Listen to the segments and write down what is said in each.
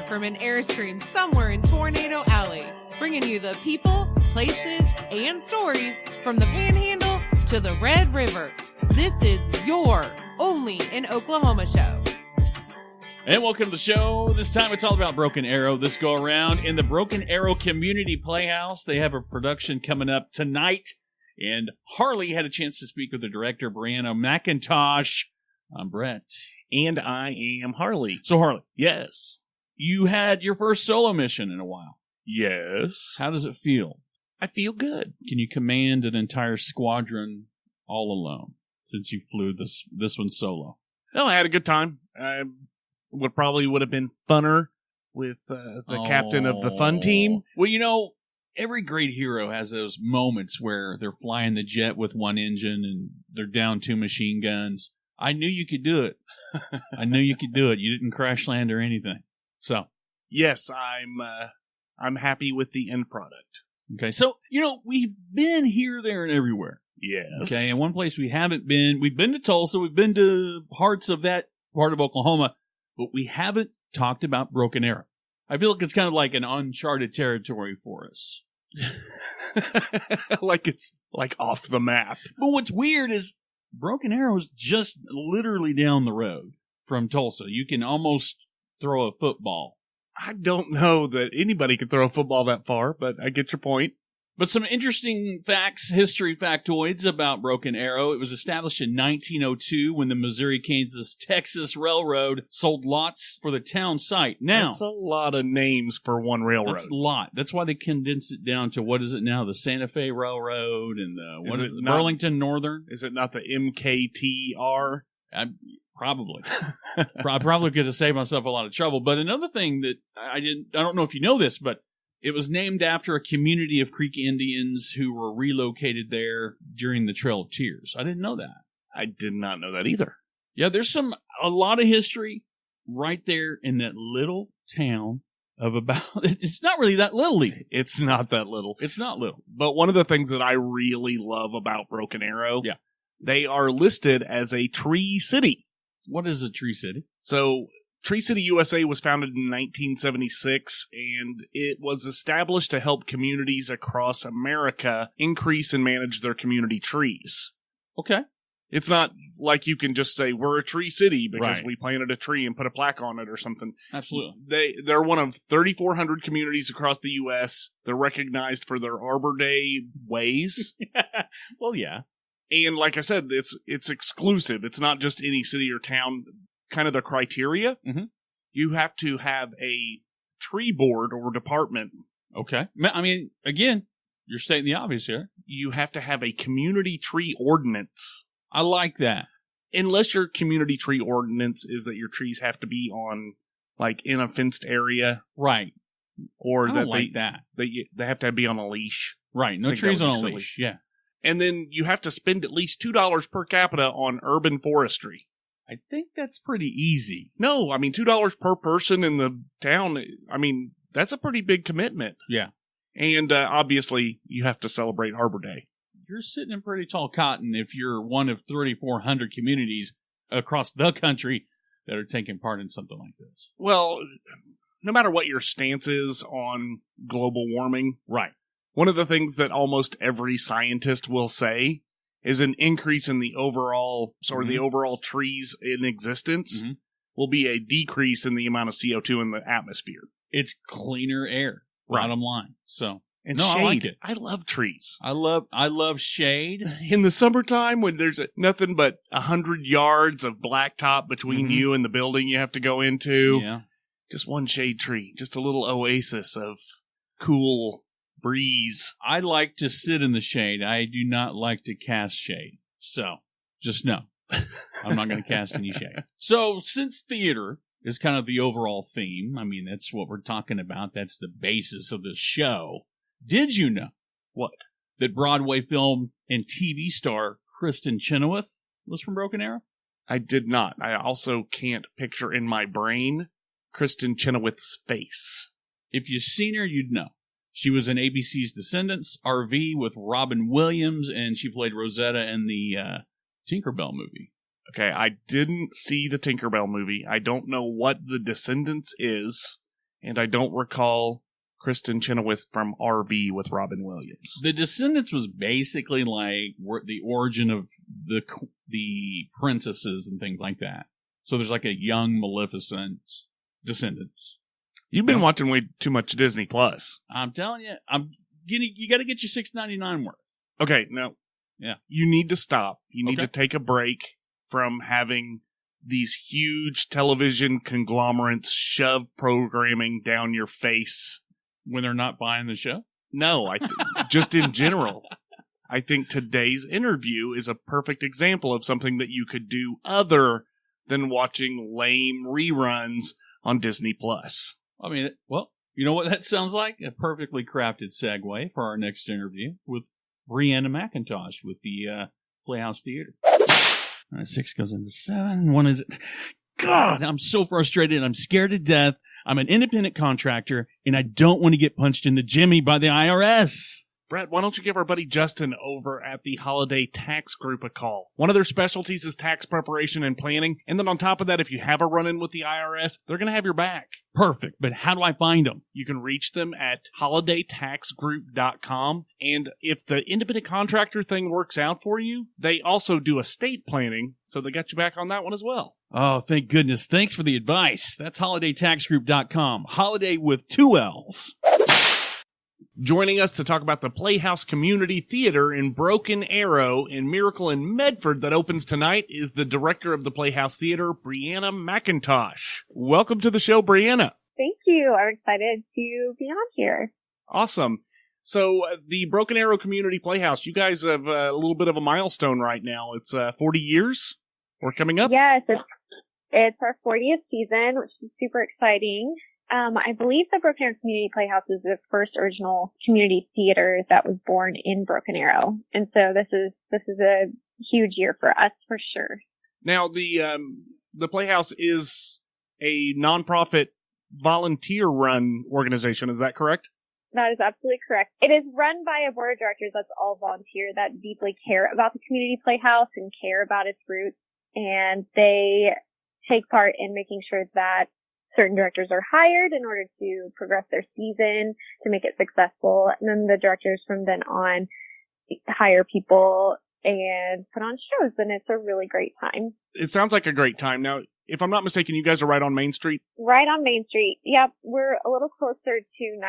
from an Airstream somewhere in Tornado Alley, bringing you the people, places, and stories from the Panhandle to the Red River. This is your Only in Oklahoma show. And welcome to the show. This time it's all about Broken Arrow. This go around in the Broken Arrow Community Playhouse. They have a production coming up tonight. And Harley had a chance to speak with the director, Breana McIntosh. I'm Brett. And I am Harley. So Harley, Yes. you had your first solo mission in a while. Yes. How does it feel? I feel good. Can you command an entire squadron all alone since you flew this one solo? Well, I had a good time. Would have been funner with the captain of the fun team. Well, you know, every great hero has those moments where they're flying the jet with one engine and they're down 2 machine guns. I knew you could do it. I knew you could do it. You didn't crash land or anything. So, yes, I'm happy with the end product. Okay, so, you know, we've been here, there, and everywhere. Yes. Okay, and one place we haven't been, we've been to Tulsa, we've been to parts of that part of Oklahoma, but we haven't talked about Broken Arrow. I feel like it's kind of like an uncharted territory for us. Like it's like off the map. But what's weird is Broken Arrow is just literally down the road from Tulsa. You can almost throw a football. I don't know that anybody could throw a football that far, but I get your point. But some interesting facts, history factoids about Broken Arrow. It was established in 1902 when the Missouri-Kansas-Texas Railroad sold lots for the town site. Now, that's a lot of names for one railroad. That's a lot. That's why they condensed it down to, what is it now, the Santa Fe Railroad and the Burlington Northern? Is it not the MKTR? Probably. Probably could have saved myself a lot of trouble. But another thing that I don't know if you know this, but it was named after a community of Creek Indians who were relocated there during the Trail of Tears. I didn't know that. I did not know that either. Yeah, there's a lot of history right there in that little town of about, it's not really that little either. It's not that little. It's not little. But one of the things that I really love about Broken Arrow, they are listed as a tree city. What is a tree city? So, Tree City, USA was founded in 1976, and it was established to help communities across America increase and manage their community trees. Okay. It's not like you can just say, we're a tree city because Right. we planted a tree and put a plaque on it or something. Absolutely. They're one of 3,400 communities across the U.S. They're recognized for their Arbor Day ways. Well, yeah. And like I said, it's exclusive. It's not just any city or town. Kind of the criteria, you have to have a tree board or department. Okay. I mean, again, you're stating the obvious here. You have to have a community tree ordinance. I like that. Unless your community tree ordinance is that your trees have to be on, like, in a fenced area. Right. Or that they have to be on a leash. Right. No trees on a leash. Yeah. And then you have to spend at least $2 per capita on urban forestry. I think that's pretty easy. No, I mean, $2 per person in the town, I mean, that's a pretty big commitment. Yeah. And obviously, you have to celebrate Arbor Day. You're sitting in pretty tall cotton if you're one of 3,400 communities across the country that are taking part in something like this. Well, no matter what your stance is on global warming, right? One of the things that almost every scientist will say is an increase in the overall, the overall trees in existence will be a decrease in the amount of CO2 in the atmosphere. It's cleaner air, bottom line. So, and shade. I like it. I love trees. I love shade. In the summertime when there's nothing but 100 yards of blacktop between you and the building you have to go into. Yeah. Just one shade tree. Just a little oasis of cool breeze. I like to sit in the shade. I do not like to cast shade. So, just know, I'm not going to cast any shade. So, since theater is kind of the overall theme, I mean, that's what we're talking about. That's the basis of the show. Did you know what? That Broadway film and TV star Kristen Chenoweth was from Broken Arrow? I did not. I also can't picture in my brain Kristen Chenoweth's face. If you've seen her, you'd know. She was in ABC's Descendants, RV with Robin Williams, and she played Rosetta in the Tinkerbell movie. Okay, I didn't see the Tinkerbell movie. I don't know what The Descendants is, and I don't recall Kristen Chenoweth from RB with Robin Williams. The Descendants was basically like the origin of the princesses and things like that. So there's like a young Maleficent Descendants. You've been watching way too much Disney Plus. I'm telling you, you got to get your $6.99 worth. Okay, no. Yeah. You need to stop. You need to take a break from having these huge television conglomerates shove programming down your face. When they're not buying the show? No, just in general. I think today's interview is a perfect example of something that you could do other than watching lame reruns on Disney Plus. I mean, well, you know what that sounds like? A perfectly crafted segue for our next interview with Breana McIntosh with the Playhouse Theater. 6 goes into 7. 1 is... God, I'm so frustrated. I'm scared to death. I'm an independent contractor, and I don't want to get punched in the jimmy by the IRS. Brett, why don't you give our buddy Justin over at the Holiday Tax Group a call? One of their specialties is tax preparation and planning, and then on top of that, if you have a run-in with the IRS, they're going to have your back. Perfect, but how do I find them? You can reach them at HollidayTaxGroup.com, and if the independent contractor thing works out for you, they also do estate planning, so they got you back on that one as well. Oh, thank goodness. Thanks for the advice. That's HollidayTaxGroup.com. Holiday with 2 L's. Joining us to talk about the Playhouse Community Theater in Broken Arrow and Miracle in Medford that opens tonight is the director of the Playhouse Theater, Breana McIntosh. Welcome to the show, Breana. Thank you. I'm excited to be on here. Awesome. So the Broken Arrow Community Playhouse, you guys have a little bit of a milestone right now. It's 40 years. We're coming up. Yes, it's our 40th season, which is super exciting. I believe the Broken Arrow Community Playhouse is the first original community theater that was born in Broken Arrow. And so this is a huge year for us for sure. Now the Playhouse is a nonprofit volunteer run organization, is that correct? That is absolutely correct. It is run by a board of directors that's all volunteer that deeply care about the Community Playhouse and care about its roots. And they take part in making sure that certain directors are hired in order to progress their season, to make it successful. And then the directors from then on hire people and put on shows. And it's a really great time. It sounds like a great time. Now, if I'm not mistaken, you guys are right on Main Street? Right on Main Street. Yep. We're a little closer to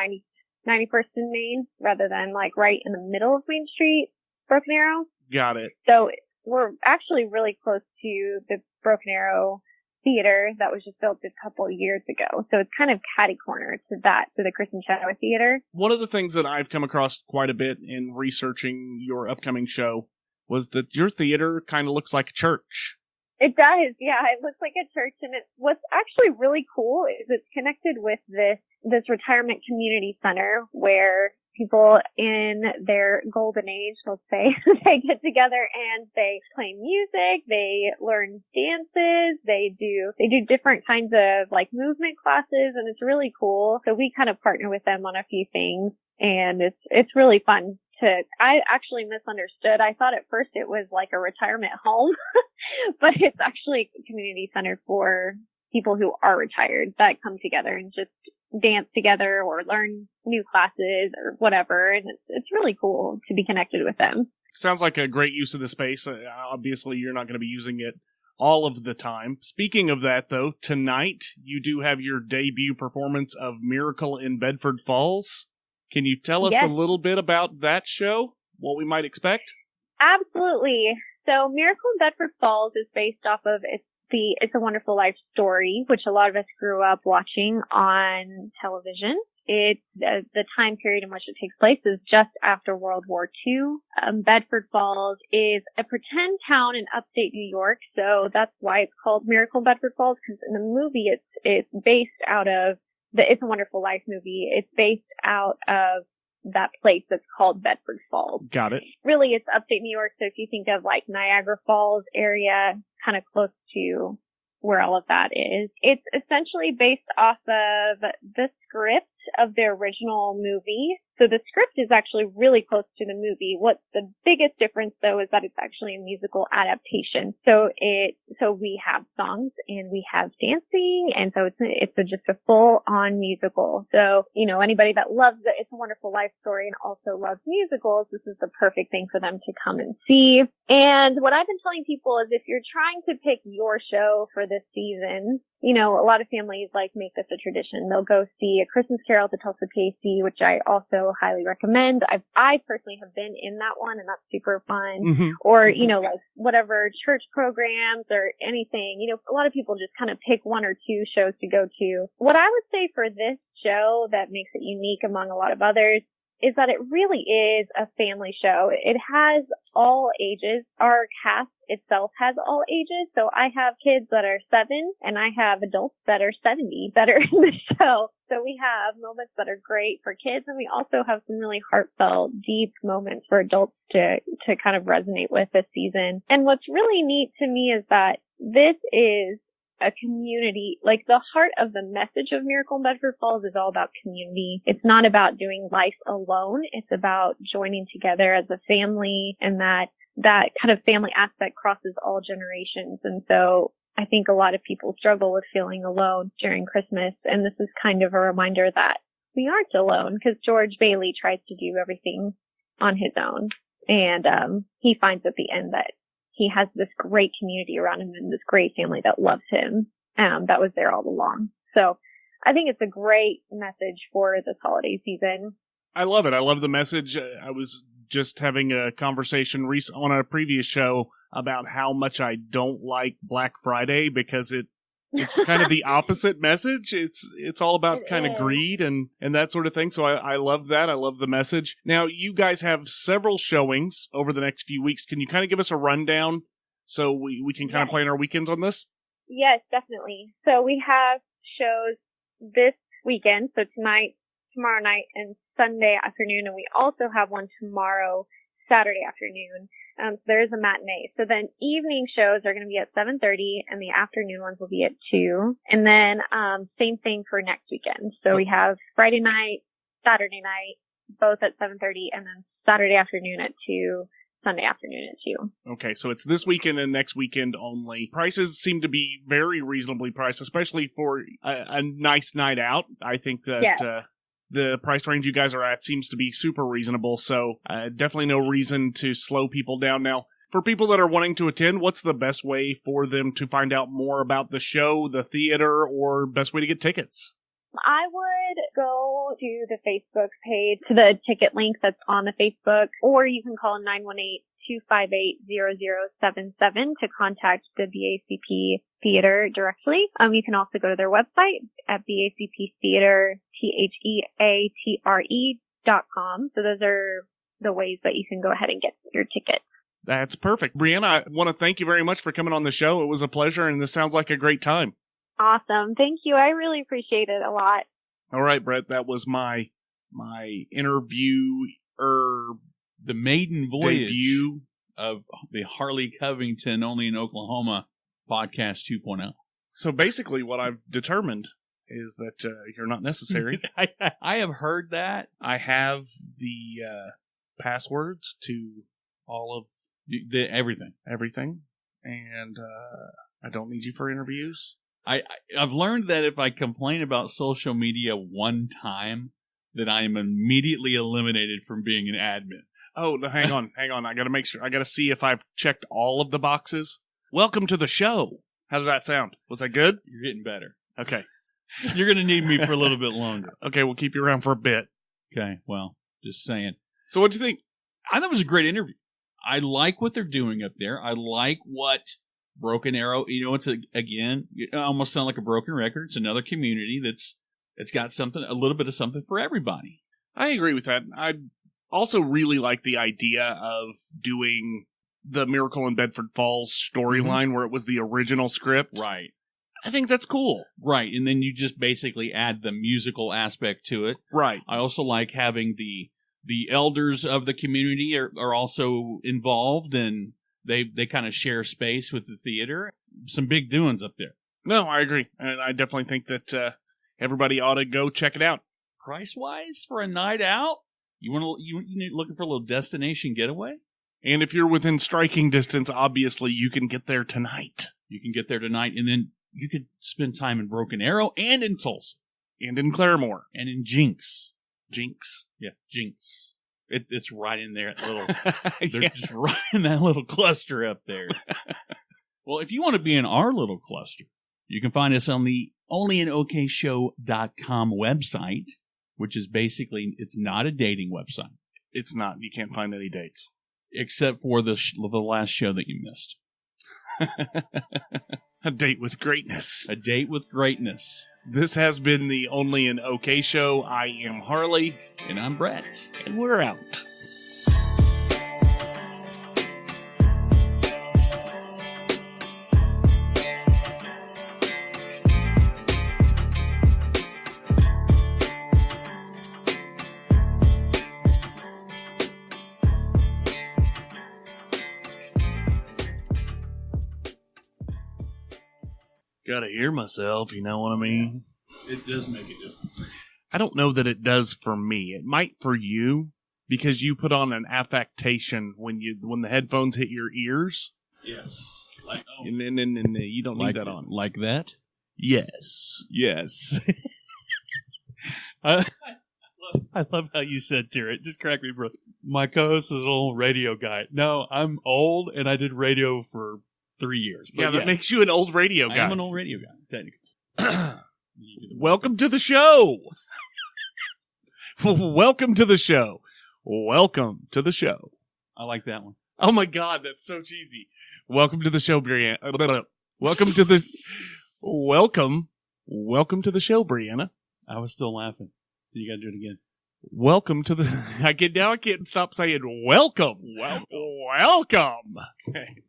91st and Main rather than like right in the middle of Main Street, Broken Arrow. Got it. So we're actually really close to the Broken Arrow Theater that was just built a couple of years ago. So it's kind of catty corner to the Kristen Chenoweth Theater. One of the things that I've come across quite a bit in researching your upcoming show was that your theater kind of looks like a church. It does, yeah. It looks like a church, and what's actually really cool is it's connected with this retirement community center where people in their golden age, let's say, they get together and they play music, they learn dances, they do different kinds of like movement classes, and it's really cool. So we kind of partner with them on a few things, and it's really fun. I actually misunderstood. I thought at first it was like a retirement home, but it's actually a community center for people who are retired that come together and just dance together or learn new classes or whatever. And it's really cool to be connected with them. Sounds like a great use of the space. Obviously, you're not going to be using it all of the time. Speaking of that, though, tonight you do have your debut performance of Miracle in Bedford Falls. Can you tell us a little bit about that show? What we might expect? Absolutely. So Miracle in Bedford Falls is based off of It's a Wonderful Life story, which a lot of us grew up watching on television. It's the time period in which it takes place is just after World War II. Bedford Falls is a pretend town in upstate New York, so that's why it's called Miracle in Bedford Falls, because in the movie it's based out of the It's a Wonderful Life movie. It's based out of that place that's called Bedford Falls. Got it. Really, it's upstate New York, so if you think of like Niagara Falls area, kind of close to where all of that is. It's essentially based off of the script of the original movie So the script is actually really close to the movie. What's the biggest difference though is that it's actually a musical adaptation. So we have songs and we have dancing, and so it's just a full on musical. So, anybody that loves the It's a Wonderful Life story and also loves musicals, this is the perfect thing for them to come and see. And what I've been telling people is if you're trying to pick your show for this season, a lot of families make this a tradition. They'll go see A Christmas Carol at the Tulsa PAC, which I also highly recommend. I personally have been in that one, and that's super fun. Mm-hmm. Or, whatever church programs or anything. A lot of people just kind of pick one or two shows to go to. What I would say for this show that makes it unique among a lot of others is that it really is a family show. It has all ages. Our cast itself has all ages. So I have kids that are 7 and I have adults that are 70 that are in the show. So we have moments that are great for kids, and we also have some really heartfelt, deep moments for adults to kind of resonate with this season. And what's really neat to me is that this is a community, the heart of the message of Miracle in Bedford Falls is all about community. It's not about doing life alone. It's about joining together as a family, and that kind of family aspect crosses all generations. And so I think a lot of people struggle with feeling alone during Christmas, and this is kind of a reminder that we aren't alone, because George Bailey tries to do everything on his own, and he finds at the end that he has this great community around him and this great family that loves him, that was there all along. So I think it's a great message for this holiday season. I love it. I love the message. I was just having a conversation on a previous show about how much I don't like Black Friday, because it's kind of the opposite message. It's all about kind of greed and that sort of thing. So I love that. I love the message. Now, you guys have several showings over the next few weeks. Can you kind of give us a rundown so we can kind of plan our weekends on this? Yes, definitely. So we have shows this weekend. So tonight, tomorrow night, and Sunday afternoon. And we also have one tomorrow, Saturday afternoon. So there is a matinee. So then evening shows are going to be at 7:30, and the afternoon ones will be at 2. And then same thing for next weekend. So we have Friday night, Saturday night, both at 7:30, and then Saturday afternoon at 2, Sunday afternoon at 2. Okay, so it's this weekend and next weekend only. Prices seem to be very reasonably priced, especially for a nice night out. I think that the price range you guys are at seems to be super reasonable, so definitely no reason to slow people down. Now, for people that are wanting to attend, what's the best way for them to find out more about the show, the theater, or best way to get tickets? I would go to the Facebook page, to the ticket link that's on the Facebook, or you can call 918-258-0077 to contact the BACP Theater directly. You can also go to their website at BACPtheater.com. So those are the ways that you can go ahead and get your tickets. That's perfect. Breana, I want to thank you very much for coming on the show. It was a pleasure, and this sounds like a great time. Awesome. Thank you. I really appreciate it a lot. All right, Brett, that was my interview, the maiden voyage debut of the Harley Covington Only in Oklahoma podcast 2.0. So basically what I've determined is that you're not necessary. I have heard that. I have the passwords to all of everything, and I don't need you for interviews. I've learned that if I complain about social media one time, that I am immediately eliminated from being an admin. Oh, no, hang on. I got to make sure. I got to see if I've checked all of the boxes. Welcome to the show. How does that sound? Was that good? You're getting better. Okay. You're going to need me for a little bit longer. Okay, we'll keep you around for a bit. Okay, well, just saying. So what'd you think? I thought it was a great interview. I like what they're doing up there. I like what Broken Arrow, it's again, it almost sounds like a broken record. It's another community it's got something, a little bit of something for everybody. I agree with that. I also really like the idea of doing the Miracle in Bedford Falls storyline where it was the original script. Right. I think that's cool. Right, and then you just basically add the musical aspect to it. Right. I also like having the elders of the community are also involved, and they kind of share space with the theater. Some big doings up there. No, I agree. And I definitely think that everybody ought to go check it out. Price-wise for a night out? You looking for a little destination getaway? And if you're within striking distance, obviously you can get there tonight. You can get there tonight, and then you could spend time in Broken Arrow and in Tulsa. And in Claremore. And in Jinx. Jinx. Yeah, Jinx. It's right in there. Yeah. They're just right in that little cluster up there. Well, if you want to be in our little cluster, you can find us on the OnlyinOKShow.com website, which is basically, it's not a dating website. It's not. You can't find any dates. Except for the last show that you missed. A date with greatness. A date with greatness. This has been the Only in OK Show. I am Harley. And I'm Brett. And we're out. Gotta hear myself, you know what I mean? It does make a difference. I don't know that it does for me. It might for you, because you put on an affectation when the headphones hit your ears. Yes. Like, and you don't need that on. Like that? Yes. Yes. I love how you said to it. Just crack me, bro. My co-host is an old radio guy. No, I'm old, and I did radio for 3 years. But yeah, that makes you an old radio guy. I'm an old radio guy, technically. Welcome to the show. Welcome to the show. Welcome to the show. I like that one. Oh my God, that's so cheesy. Welcome to the show, Breana. Welcome to the Welcome to the show, Breana. I was still laughing. So you got to do it again. Welcome to the. I can't stop saying welcome. Welcome. Okay.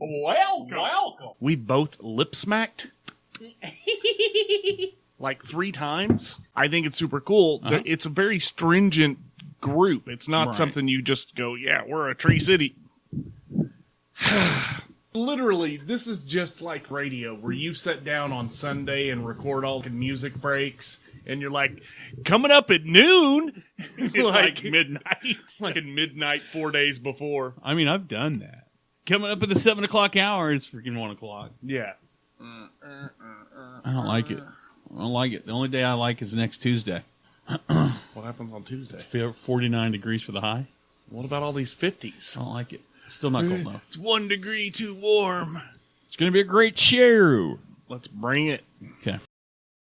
Welcome. We both lip smacked like 3 times. I think it's super cool. Uh-huh. It's a very stringent group. It's not something you just go, yeah, we're a Tree City. Literally, this is just like radio, where you sit down on Sunday and record all the music breaks, and you're like, coming up at noon. It's like midnight. Like at midnight 4 days before. I mean, I've done that. Coming up at the 7 o'clock hour, it's freaking 1 o'clock. Yeah. I don't like it. I don't like it. The only day I like is next Tuesday. What happens on Tuesday? It's 49 degrees for the high. What about all these 50s? I don't like it. Still not cold enough. It's 1 degree too warm. It's going to be a great show. Let's bring it. Okay.